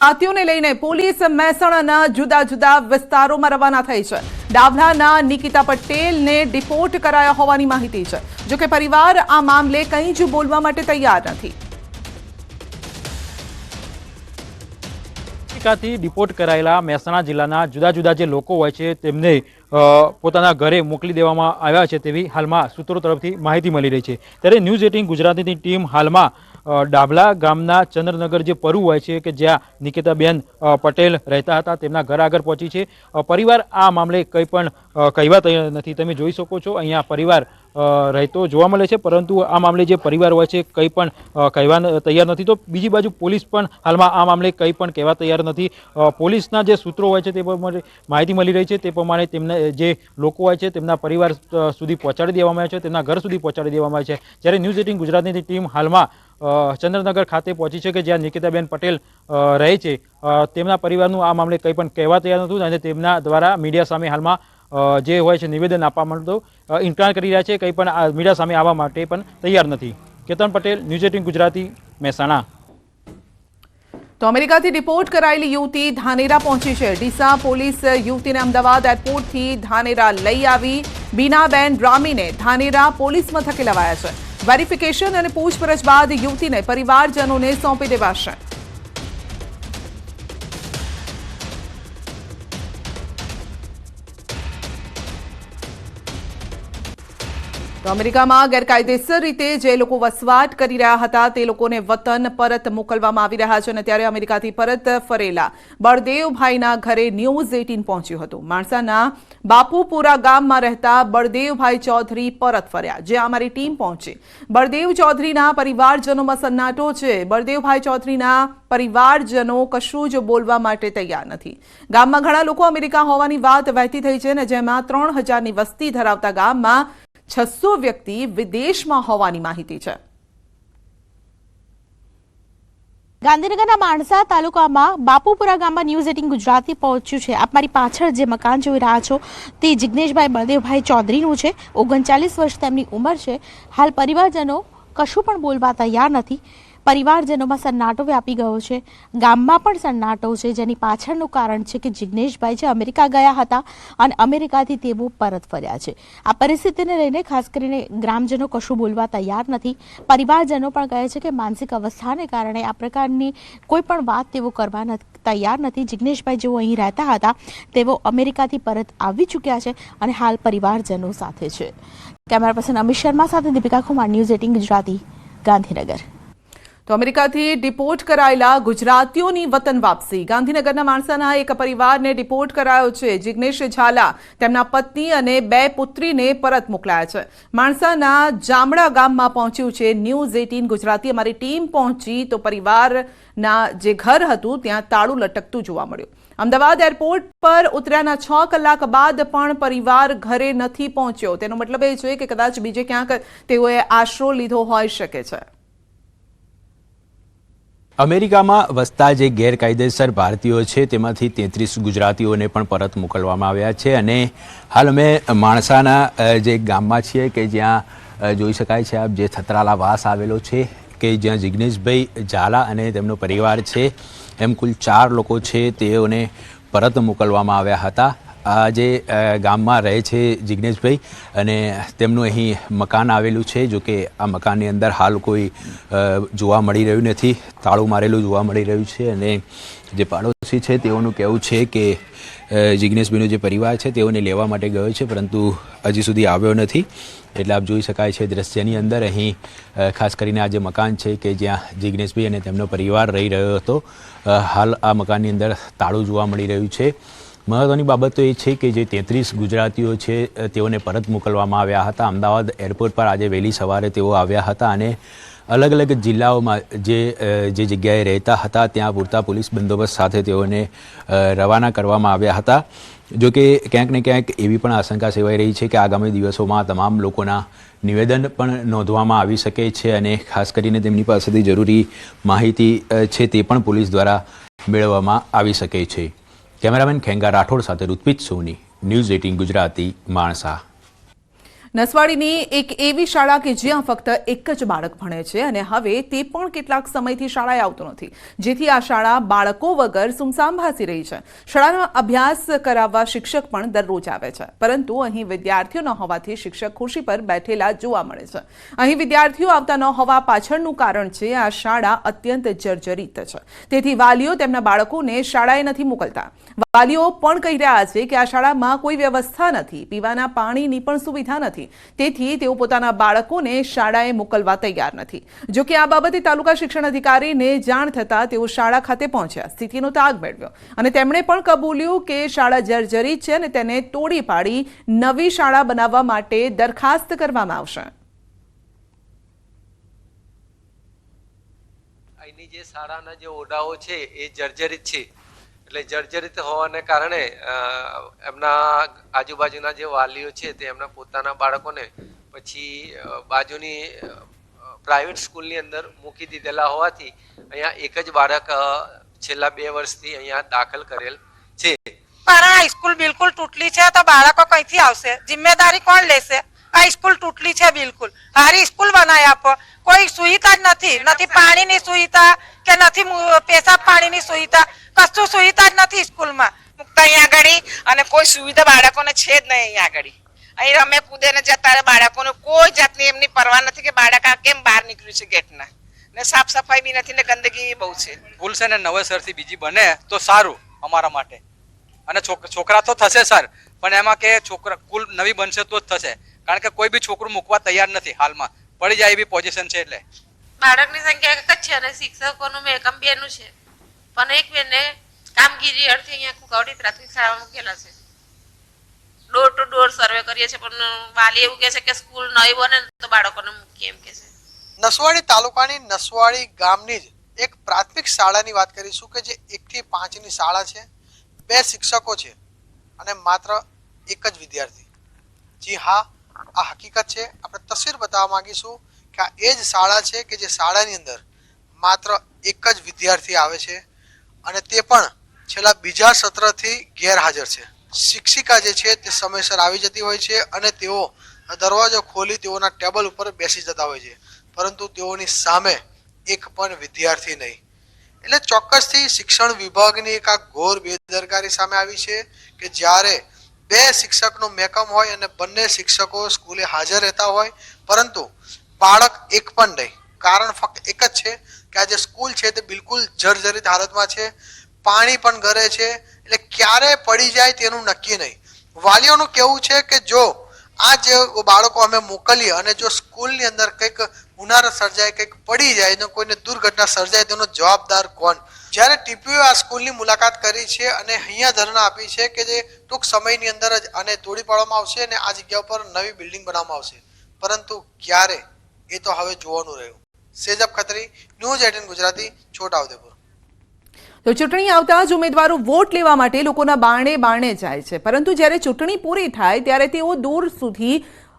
આતીઓને લઈને પોલીસ મહેસાણાના જુદા જુદા વિસ્તારોમાં રવાના થઈ છે। ડાભલાના નિકિતા પટેલને ડિપોર્ટ કરાયા હોવાની માહિતી છે। જો કે પરિવાર આ મામલે કંઈ જ બોલવા માટે તૈયાર નથી। અમેરિકાથી ડિપોર્ટ કરાયેલા મહેસાણા જિલ્લાના જુદા જુદા જે લોકો હોય છે તેમને પોતાના ઘરે મોકલી દેવામાં આવ્યા છે તેવી હાલમાં સૂત્રો તરફથી માહિતી મળી રહી છે। ત્યારે ન્યૂઝ 18 ગુજરાતીની ટીમ હાલમાં ડાભલા ગામના ચંદ્રનગર જે પરુ હોય છે કે જ્યાં નિકિતાબેન પટેલ રહેતા હતા તેમના ઘર આગળ પહોંચી છે। પરિવાર આ મામલે કંઈ પણ કહેવા તૈયાર નથી। તમે જોઈ શકો છો અહીંયા પરિવાર રહેતો જોવા મળે છે, પરંતુ આ મામલે જે પરિવાર હોય છે કંઈ પણ કહેવા તૈયાર નથી। તો બીજી બાજુ પોલીસ પણ હાલમાં આ મામલે કંઈ પણ કહેવા તૈયાર નથી। પોલીસના જે સૂત્રો હોય છે તે પ્રમાણે માહિતી મળી રહી છે તે પ્રમાણે તેમને જે લોકો હોય છે તેમના પરિવાર સુધી પહોંચાડી દેવામાં આવે છે, તેમના ઘર સુધી પહોંચાડી દેવામાં આવે છે। જ્યારે ન્યૂઝ 18 ગુજરાતની ટીમ હાલમાં ચંદ્રનગર ખાતે પહોંચી છે કે જ્યાં નિકિતાબેન પટેલ રહે છે। તેમના પરિવારનું આ મામલે કંઈ પણ કહેવા તૈયાર નહોતું અને તેમના દ્વારા મીડિયા સામે હાલમાં જે હોય છે નિવેદન આપવા માટે ઇનકાર કરી રહ્યા છે, કંઈ પણ મીડિયા સામે આવવા માટે પણ તૈયાર નથી। કેતન પટેલ, ન્યૂઝ 18 ગુજરાતી, મહેસાણા। તો અમેરિકાથી ડિપોર્ટ કરાયેલી યુવતી ધાનેરા પહોંચી છે। ડીસા પોલીસ યુવતીને અમદાવાદ એરપોર્ટથી ધાનેરા લઈ આવી। બીનાબેન રામીને ધાનેરા પોલીસ મથકે લવાયા છે। વેરિફિકેશન અને પૂછપરછ બાદ યુવતીને પરિવારજનોને સોંપી દેવાશે। તો અમેરિકામાં ગેરકાયદેસર રીતે જે લોકો વસવાટ કરી રહ્યા હતા તે લોકોને વતન પરત મોકલવામાં આવી રહ્યા છે અને ત્યારે અમેરિકાથી પરત ફરેલા બળદેવભાઈના ઘરે ન્યૂઝ 18 પહોંચ્યું હતું। માણસાના બાપુપુરા ગામમાં રહેતા બળદેવભાઈ ચૌધરી પરત ફર્યા, જ્યાં અમારી ટીમ પહોંચી। બળદેવ ચૌધરીના પરિવારજનોમાં સન્નાટો છે। બળદેવભાઈ ચૌધરીના પરિવારજનો કશું જ બોલવા માટે તૈયાર નથી। ગામમાં ઘણા લોકો અમેરિકા હોવાની વાત વહેતી થઈ છે અને જેમાં 3000ની વસ્તી ધરાવતા ગામમાં 600 વ્યક્તિ વિદેશમાં હોવાની માહિતી છે। ગાંધીનગરના માણસા તાલુકામાં બાપુપુરા ગામમાં ન્યૂઝ 18 ગુજરાતી પહોંચ્યું છે। આપ મારી પાછળ જે મકાન જોઈ રહ્યા છો તે જિગ્નેશભાઈ બળદેવભાઈ ચૌધરીનું છે। 39 વર્ષ તેમની ઉંમર છે। હાલ પરિવારજનો કશું પણ બોલવા તૈયાર નથી। પરિવારજનોમાં સન્નાટો વ્યાપી ગયો છે। ગામમાં પણ સન્નાટો છે, જેની પાછળનું કારણ છે કે જિગ્નેશભાઈ જે અમેરિકા ગયા હતા અને અમેરિકાથી તેઓ પરત ફર્યા છે। આ પરિસ્થિતિને લઈને ખાસ કરીને ગ્રામજનો કશું બોલવા તૈયાર નથી। પરિવારજનો પણ કહે છે કે માનસિક અવસ્થાને કારણે આ પ્રકારની કોઈ પણ વાત તેઓ કરવા તૈયાર નથી। જિગ્નેશભાઈ જેઓ અહીં રહેતા હતા તેઓ અમેરિકાથી પરત આવી ચૂક્યા છે અને હાલ પરિવારજનો સાથે છે। કેમેરા પર્સન અમિત શર્મા સાથે દીપિકા કુમાર, ન્યૂઝ 18 ગુજરાતી, ગાંધીનગર। તો અમેરિકાથી ડિપોર્ટ કરાયેલા ગુજરાતીઓની વતન વાપસી। ગાંધીનગરના માણસાના એક પરિવારને ડિપોર્ટ કરાયો છે। જિગ્નેશ ઝાલા તેમના પત્ની અને 2 પુત્રીને પરત મોકલાયા છે। માણસાના જામડા ગામમાં પહોંચ્યું છે ન્યૂઝ 18 ગુજરાતી અમારી ટીમ પહોંચી તો પરિવારના જે ઘર હતું ત્યાં તાળું લટકતું જોવા મળ્યું। અમદાવાદ એરપોર્ટ પર ઉતર્યાના 6 કલાક બાદ પણ પરિવાર ઘરે નથી પહોંચ્યો। તેનો મતલબ એ છે કે કદાચ બીજે ક્યાંક તેઓએ આશરો લીધો હોઈ શકે છે। અમેરિકામાં વસતા જે ગેરકાયદેસર ભારતીયો છે તેમાંથી 33 ગુજરાતીઓને પણ પરત મોકલવામાં આવ્યા છે અને હાલ અમે માણસાના જે ગામમાં છીએ કે જ્યાં જોઈ શકાય છે આપ જે થતરાલા વાસ આવેલો છે કે જ્યાં જિગ્નેશભાઈ ઝાલા અને તેમનો પરિવાર છે એમ કુલ 4 લોકો છે તેઓને પરત મોકલવામાં આવ્યા હતા। આ જે ગામમાં રહે છે જિગ્નેશભાઈ અને તેમનું અહીં મકાન આવેલું છે। જો કે આ મકાનની અંદર હાલ કોઈ જોવા મળી રહ્યું નથી, તાળું મારેલું જોવા મળી રહ્યું છે અને જે પાડોશી છે તેઓનું કહેવું છે કે જિગ્નેશભાઈનો જે પરિવાર છે તેઓને લેવા માટે ગયો છે પરંતુ હજી સુધી આવ્યો નથી। એટલે આપ જોઈ શકાય છે દ્રશ્યની અંદર અહીં ખાસ કરીને આ જે મકાન છે કે જ્યાં જિગ્નેશભાઈ અને તેમનો પરિવાર રહી રહ્યો હતો, હાલ આ મકાનની અંદર તાળું જોવા મળી રહ્યું છે। મહત્વની બાબત તો એ છે કે જે 33 ગુજરાતીઓ છે તેઓને પરત મોકલવામાં આવ્યા હતા। અમદાવાદ એરપોર્ટ પર આજે વહેલી સવારે તેઓ આવ્યા હતા અને અલગ અલગ જિલ્લાઓમાં જે જગ્યાએ રહેતા હતા ત્યાં પૂરતા પોલીસ બંદોબસ્ત સાથે તેઓને રવાના કરવામાં આવ્યા હતા। જો કે ક્યાંક ને ક્યાંક એવી પણ આશંકા સેવાઈ રહી છે કે આગામી દિવસોમાં તમામ લોકોના નિવેદન પણ નોંધવામાં આવી શકે છે અને ખાસ કરીને તેમની પાસેથી જરૂરી માહિતી છે તે પણ પોલીસ દ્વારા મેળવવામાં આવી શકે છે। કેમેરામેન ખેંગા રાઠોડ સાથે ઋત્વિજ સોની, ન્યૂઝ 18 ગુજરાતી, માણસા। નસવાડીની એક એવી શાળા કે જ્યાં ફક્ત એક જ બાળક ભણે છે અને હવે તે પણ કેટલાક સમયથી શાળાએ આવતો નથી, જેથી આ શાળા બાળકો વગર સુમસામ ભાસી રહી છે. શાળામાં અભ્યાસ કરાવવા શિક્ષક પણ દરરોજ આવે છે, પરંતુ અહીં વિદ્યાર્થીઓ ન હોવાથી શિક્ષક ખુરશી પર બેઠેલા જોવા મળે છે. અહીં વિદ્યાર્થીઓ આવતા ન હોવા પાછળનું કારણ છે આ શાળા અત્યંત જર્જરિત છે, તેથી વાલીઓ તેમના બાળકોને શાળાએ નથી મોકલતા. વાલીઓ પણ કહી રહ્યા છે કે આ શાળામાં કોઈ વ્યવસ્થા નથી, પીવાના પાણીની પણ સુવિધા નથી, તેથી તેઓ પોતાના બાળકોને શાળાએ મોકલવા તૈયાર નથી. જો કે આ બાબતે તાલુકા શિક્ષણ અધિકારીને જાણ થતાં તેઓ શાળા ખાતે પહોંચ્યા, સ્થિતિનો તાગ મેળવ્યો અને તેમણે પણ કબૂલ્યું કે શાળા જર્જરિત છે અને તેને તોડી પાડી નવી શાળા બનાવવા માટે દરખાસ્ત કરવામાં આવશે. અહીંની જે શાળાના જે ઓરડાઓ છે એ જર્જરિત છે, એટલે જર્જરિત હોવાને કારણે એમના આજુબાજુના જે વાલીઓ છે તે એમના પોતાના બાળકોને પછી બાજુની પ્રાઇવેટ સ્કૂલની અંદર મૂકી દીધેલા હોવાથી અહીંયા એક જ બાળક છેલ્લા 2 વર્ષથી અહીંયા દાખલ કરેલ છે. પણ આ સ્કૂલ બિલકુલ તૂટલી છે તો બાળકો કઈથી આવશે? જિમ્મેદારી કોણ લેશે? આ સ્કૂલ તૂટલી છે, બિલકુલ સારી સ્કૂલ બનાવી આપો. કોઈ સુવિધા જ નથી, નથી પાણીની સુવિધા કે નથી પેશાબ પાણીની સુવિધા, કશું સુવિધા જ નથી સ્કૂલમાં મુકતા અહીંયા આગળ, અને કોઈ સુવિધા બાળકોને છે જ નહીં. અહીંયા આગળ અહીં રમે કૂદે ને જતા રહે, બાળકોને કોઈ જાતની એમની પરવા નથી કે બાળક આ કેમ બહાર નીકળ્યું છે ગેટના, ને સાફ સફાઈ બી નથી ને ગંદકી બહુ છે. સ્કૂલ છે ને નવેસરથી બીજી બને તો સારું અમારા માટે, અને છોકરા તો થશે સર, પણ એમાં કે છોકરા કુલ નવી બનશે તો જ થશે, કારણ કે કોઈ બી છોકરું મૂકવા તૈયાર નથી હાલમાં, પડી જાય એવી પોઝિશન છે. એટલે બાળકની સંખ્યા એક જ છે અને શિક્ષકોનું મેકમ બેનું છે, પણ એક બેને કામગીરી અર્થે અહીંયા કુકાવડી પ્રાથમિક શાળામાં મૂકેલા છે. ડોર ટુ ડોર સર્વે કરીએ છીએ, પણ વાલી એવું કહે છે કે સ્કૂલ નવી બને તો બાળકોને મૂકીએ એમ કે છે. નસવાડી તાલુકાની નસવાડી ગામની જ એક પ્રાથમિક શાળાની વાત કરીશું કે જે 1 થી 5 ની શાળા છે, 2 શિક્ષકો છે અને માત્ર એક જ વિદ્યાર્થી. જી હા, આ હકીકત છે. આપણે તસવીર બતાવવા માંગીશું કે આ એ જ શાળા છે કે જે શાળાની અંદર માત્ર એક જ વિદ્યાર્થી આવે છે અને તે પણ છેલ્લા બીજા સત્રથી ગેરહાજર છે. શિક્ષિકા જે છે તે સમયસર આવી જતી હોય છે અને તેઓ દરવાજો ખોલી તેઓના ટેબલ ઉપર બેસી જતા હોય છે, પરંતુ તેઓની સામે એક પણ વિદ્યાર્થી નહીં. એટલે ચોક્કસથી શિક્ષણ વિભાગની એક આ ઘોર બેદરકારી સામે આવી છે કે જ્યારે 2 શિક્ષકનો મેકમ હોય અને બંને શિક્ષકો સ્કૂલે હાજર રહેતા હોય, પરંતુ બાળક એક પણ નહીં. કારણ ફક્ત એક જ છે કે આ જે સ્કૂલ છે તે બિલકુલ જર્જરિત હાલતમાં છે, પાણી પણ ગરે છે, એટલે ક્યારે પડી જાય તેનું નક્કી નહીં. વાલીઓનું કહેવું છે કે જો આ જે બાળકો અમે મોકલીએ અને જો સ્કૂલની અંદર કંઈક ઉનાળો સર્જાય, કંઈક પડી જાય ને કોઈને દુર્ઘટના સર્જાય તેનો જવાબદાર કોણ? જ્યારે ટીપીઓ આ સ્કૂલની મુલાકાત કરી છે અને અહીંયા ધરણા આપી છે કે જે ટૂંક સમયની અંદર જ આને તોડી પાડવામાં આવશે અને આ જગ્યા પર નવી બિલ્ડિંગ બનાવવામાં આવશે, પરંતુ ક્યારે એ તો હવે જોવાનું રહ્યું. સેજબ ખત્રી, ન્યૂઝ 18 ગુજરાતી, છોટાઉદેપુર. તો ચૂંટણી આવતા જ ઉમેદવારો વોટ લેવા માટે લોકોના બારણે બારણે જાય છે, પરંતુ જ્યારે ચૂંટણી પૂરી થાય ત્યારે તેઓ દૂર સુધી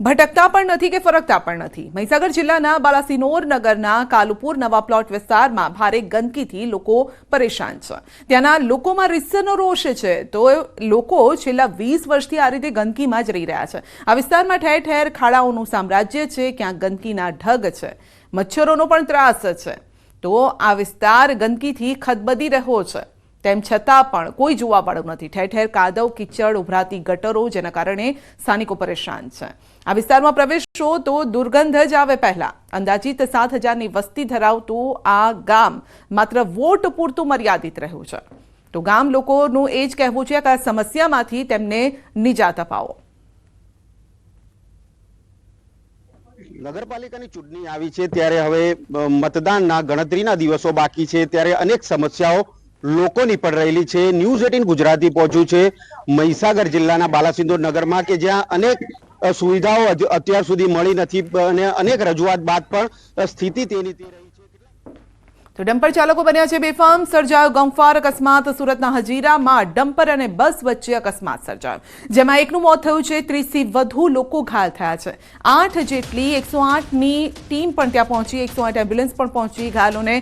ભટકતા પણ નથી કે ફરકતા પણ નથી. મહીસાગર જિલ્લાના બાલાસિનોર નગરના કાલુપુર નવા પ્લોટ વિસ્તારમાં ભારે ગંદકીથી લોકો પરેશાન છે. ત્યાંના લોકોમાં રીતસરનો રોષ છે, તો લોકો છેલ્લા 20 વર્ષથી આ રીતે ગંદકીમાં જ રહી રહ્યા છે. આ વિસ્તારમાં ઠેર ઠેર ખાડાઓનું સામ્રાજ્ય છે, ક્યાં ગંદકીના ઢગ છે, મચ્છરોનો પણ ત્રાસ છે. તો આ વિસ્તાર ગંદકીથી ખદબદી રહ્યો છે, તેમ છતાં પણ કોઈ જોવાવાળું નથી. ઠેર ઠેર કાદવ કીચડ, ઉભરાતી ગટરો, જેના કારણે સ્થાનિકો પરેશાન છે. આ વિસ્તારમાં પ્રવેશો તો દુર્ગંધ જ આવે. પહેલા અંદાજિત 7,000ની વસ્તી ધરાવતું આ ગામ માત્ર વોટ પૂરતું મર્યાદિત રહ્યું છે. તો ગામ લોકોનું એ જ કહેવું છે કે આ સમસ્યામાંથી તેમને નિજાત અપાવો. નગરપાલિકાની ચૂંટણી આવી છે ત્યારે હવે મતદાનના ગણતરીના દિવસો બાકી છે, ત્યારે અનેક સમસ્યાઓ લોકોની પણ રહેલી છે. ન્યૂઝ 18 ગુજરાતી પહોંચ્યું છે મહીસાગર જિલ્લાના બાલાસિનોર નગરમાં કે જ્યાં અનેક સુવિધાઓ અત્યાર સુધી મળી નથી અને અનેક રજૂઆત બાદ પણ સ્થિતિ તેની તે રહી છે. તો ડમ્પર ચાલકો બન્યા છે બેફામ, સર્જાયો ગમખ્વાર અકસ્માત. સુરતના હજીરામાં ડમ્પર અને બસ વચ્ચે અકસ્માત સર્જાયો, જેમાં એકનું મોત થયું છે, 30થી વધુ લોકો ઘાયલ થયા છે. 8 જેટલી 108ની ટીમ પણ ત્યાં પહોંચી, 108 એમ્બ્યુલન્સ પણ પહોંચી, ઘાયલોને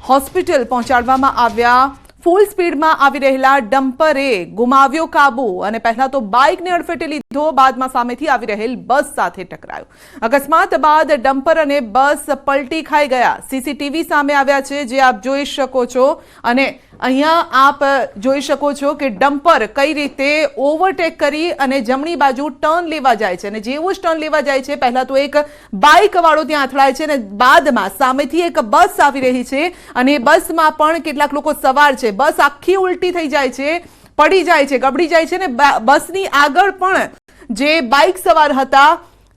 હોસ્પિટલ પહોંચાડવામાં આવ્યા. ફૂલ સ્પીડમાં આવી રહેલા ડમ્પરે ગુમાવ્યો કાબુ અને પહેલા તો બાઇકને અડફેટે લીધો, બાદમાં સામેથી આવી રહેલ બસ સાથે ટકરાયો. અકસ્માત બાદ ડમ્પર અને બસ પલટી ખાઈ ગયા. સીસીટીવી સામે આવ્યા છે, જે આપ જોઈ શકો છો. અને અહીંયા આપ જોઈ શકો છો કે ડમ્પર કઈ રીતે ઓવરટેક કરી અને જમણી બાજુ ટર્ન લેવા જાય છે, અને જેવું જ ટર્ન લેવા જાય છે પહેલા તો એક બાઇક વાળો ત્યાં અથડાય છે અને બાદમાં સામેથી એક બસ આવી રહી છે અને બસમાં પણ કેટલાક લોકો સવાર છે. બસ આખી ઉલટી થઈ જાય છે, પડી જાય છે, ગબડી જાય છે, અને બસની આગળ પણ જે બાઇક સવાર હતા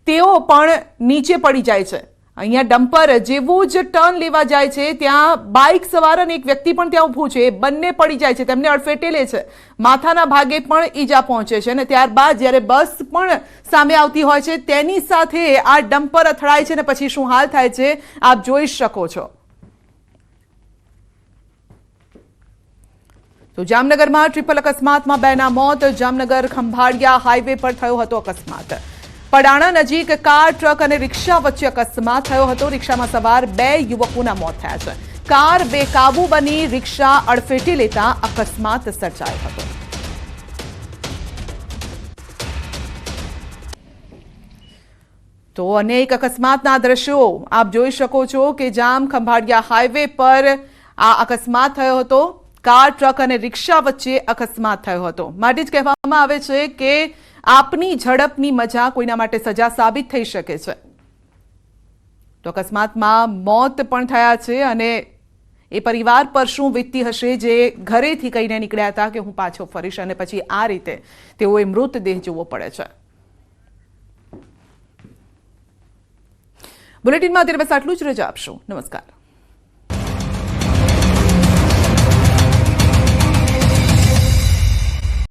તેઓ પણ નીચે પડી જાય છે. અહીંયા ડમ્પર જેવું જ ટર્ન લેવા જાય છે ત્યાં બાઇક સવાર અને એક વ્યક્તિ પણ ત્યાં ઊભું છે, બંને પડી જાય છે, તેમને અડફેટે લે છે. માથાના ભાગે પણ ઈજા પહોંચે છે અને ત્યારબાદ જ્યારે બસ પણ સામે આવતી હોય છે તેની સાથે આ ડમ્પર અથડાય છે અને પછી શું હાલ થાય છે આપ જોઈ શકો છો. તો જામનગરમાં ટ્રિપલ અકસ્માતમાં 2 ના મોત. જામનગર ખંભાળિયા હાઈવે પર થયો હતો અકસ્માત. પડાણા નજીક કાર, ટ્રક અને રિક્ષા વચ્ચે અકસ્માત થયો હતો. રિક્ષામાં સવાર 2 યુવકોના મોત થયા છે. કાર બેકાબુ બની રિક્ષા અડફેટે લેતા અકસ્માત સર્જાયો હતો. તો અનેક અકસ્માતના દ્રશ્યો આપ જોઈ શકો છો કે જામ ખંભાળિયા હાઈવે પર આ અકસ્માત થયો હતો. કાર, ટ્રક અને રિક્ષા વચ્ચે અકસ્માત થયો હતો. માટે જ કહેવામાં આવે છે કે આપની ઝડપની મજા કોઈના માટે સજા સાબિત થઈ શકે છે. તો અકસ્માતમાં મોત પણ થયા છે અને એ પરિવાર પર શું વીતતી હશે જે ઘરેથી કહીને નીકળ્યા હતા કે હું પાછો ફરીશ અને પછી આ રીતે તેઓએ મૃતદેહ જોવો પડે છે. બુલેટિનમાં અત્યારે બસ આટલું જ. રજા આપશો. નમસ્કાર.